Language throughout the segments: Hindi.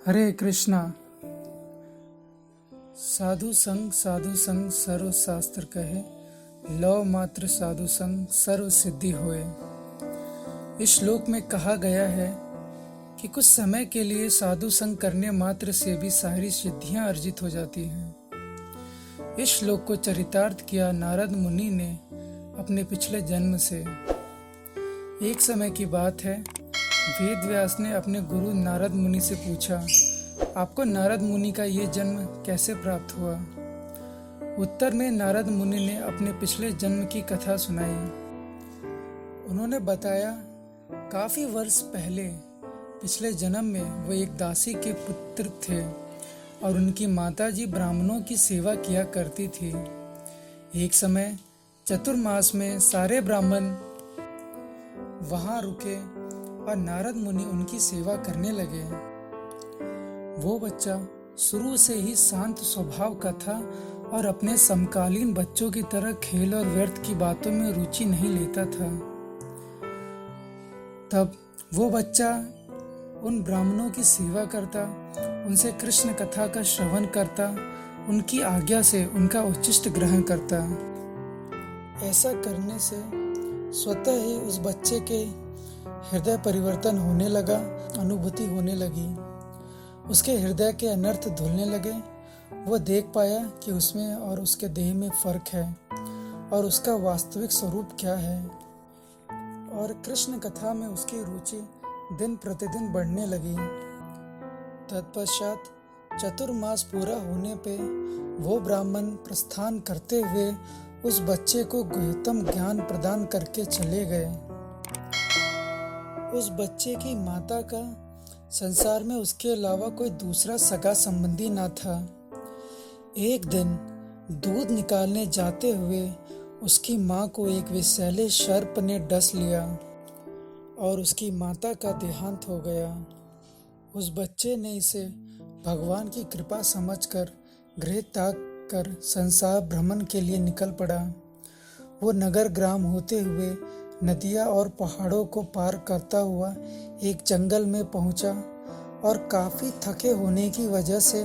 हरे कृष्णा। साधु संग सर्व शास्त्र कहे, लव मात्र साधु संग सर्व सिद्धि होए। इस श्लोक में कहा गया है कि कुछ समय के लिए साधु संग करने मात्र से भी सारी सिद्धियां अर्जित हो जाती हैं। इस श्लोक को चरितार्थ किया नारद मुनि ने अपने पिछले जन्म से। एक समय की बात है, वेद व्यास ने अपने गुरु नारद मुनि से पूछा, आपको नारद मुनि का ये जन्म कैसे प्राप्त हुआ? उत्तर में नारद मुनि ने अपने पिछले जन्म की कथा सुनाई। उन्होंने बताया, काफी वर्ष पहले पिछले जन्म में वो एक दासी के पुत्र थे और उनकी माताजी ब्राह्मणों की सेवा किया करती थी। एक समय चतुर्मास में सारे ब्राह्मण वहां रुके और नारद मुनि उनकी सेवा करने लगे। वो बच्चा शुरू से ही शांत स्वभाव का था और अपने समकालीन बच्चों की तरह खेल और व्यर्थ की बातों में रुचि नहीं लेता था। तब वो बच्चा उन ब्राह्मणों की सेवा करता, उनसे कृष्ण कथा का श्रवण करता, उनकी आज्ञा से उनका उच्छिष्ट ग्रहण करता। ऐसा करने से स्वतः ही उस बच्चे के हृदय परिवर्तन होने लगा, अनुभूति होने लगी। उसके हृदय के अनर्थ धुलने लगे। वो देख पाया कि उसमें और उसके देह में फर्क है और उसका वास्तविक स्वरूप क्या है। और कृष्ण कथा में उसकी रुचि दिन प्रतिदिन बढ़ने लगी। तत्पश्चात चतुर्मास पूरा होने पे वो ब्राह्मण प्रस्थान करते हुए उस बच्चे को गुह्यतम ज्ञान प्रदान करके चले गए। उस बच्चे की माता का संसार में उसके अलावा कोई दूसरा सगा संबंधी न था। एक दिन दूध निकालने जाते हुए उसकी माँ को एक विषैले सर्प ने डस लिया और उसकी माता का देहांत हो गया। उस बच्चे ने इसे भगवान की कृपा समझकर गृह त्याग कर संसार भ्रमण के लिए निकल पड़ा। वो नगर ग्राम होते हुए नदियाँ और पहाड़ों को पार करता हुआ एक जंगल में पहुंचा और काफी थके होने की वजह से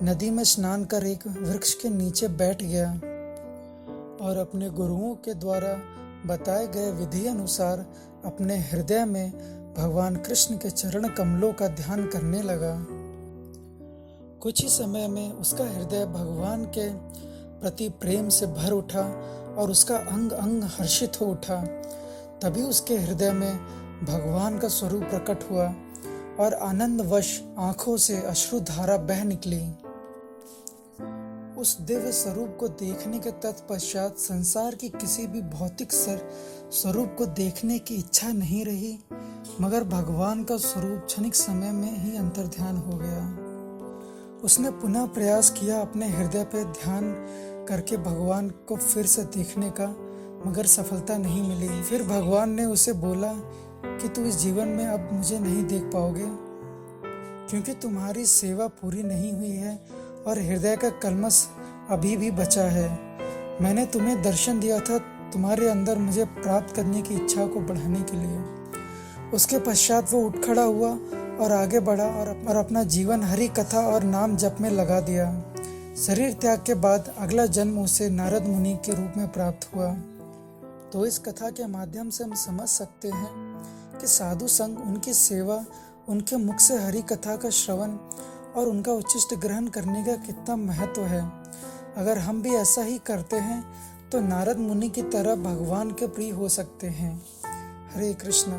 नदी में स्नान कर एक वृक्ष के नीचे बैठ गया और अपने गुरुओं के द्वारा बताए गए विधि अनुसार अपने हृदय में भगवान कृष्ण के चरण कमलों का ध्यान करने लगा। कुछ ही समय में उसका हृदय भगवान के प्रति प्रेम से भर उठा और उसका अंग अंग हर्षित हो उठा। तभी उसके हृदय में भगवान का स्वरूप प्रकट हुआ और आनंदवश आंखों से अश्रुधारा बह निकली। उस दिव्य स्वरूप को देखने के तत्पश्चात संसार की किसी भी भौतिक स्वरूप को देखने की इच्छा नहीं रही, मगर भगवान का स्वरूप क्षणिक समय में ही अंतर्ध्यान हो गया। उसने पुनः प्रयास किया अपने हृदय पर ध्यान करके भगवान को फिर से देखने का, मगर सफलता नहीं मिली। फिर भगवान ने उसे बोला कि तू इस जीवन में अब मुझे नहीं देख पाओगे, क्योंकि तुम्हारी सेवा पूरी नहीं हुई है और हृदय का कल्मश अभी भी बचा है। मैंने तुम्हें दर्शन दिया था तुम्हारे अंदर मुझे प्राप्त करने की इच्छा को बढ़ाने के लिए। उसके पश्चात वो उठ खड़ा हुआ और आगे बढ़ा और अपना जीवन हरि कथा और नाम जप में लगा दिया। शरीर त्याग के बाद अगला जन्म उसे नारद मुनि के रूप में प्राप्त हुआ। तो इस कथा के माध्यम से हम समझ सकते हैं कि साधु संग, उनकी सेवा, उनके मुख से हरि कथा का श्रवण और उनका उच्छिष्ट ग्रहण करने का कितना महत्व है। अगर हम भी ऐसा ही करते हैं तो नारद मुनि की तरह भगवान के प्रिय हो सकते हैं। हरे कृष्णा।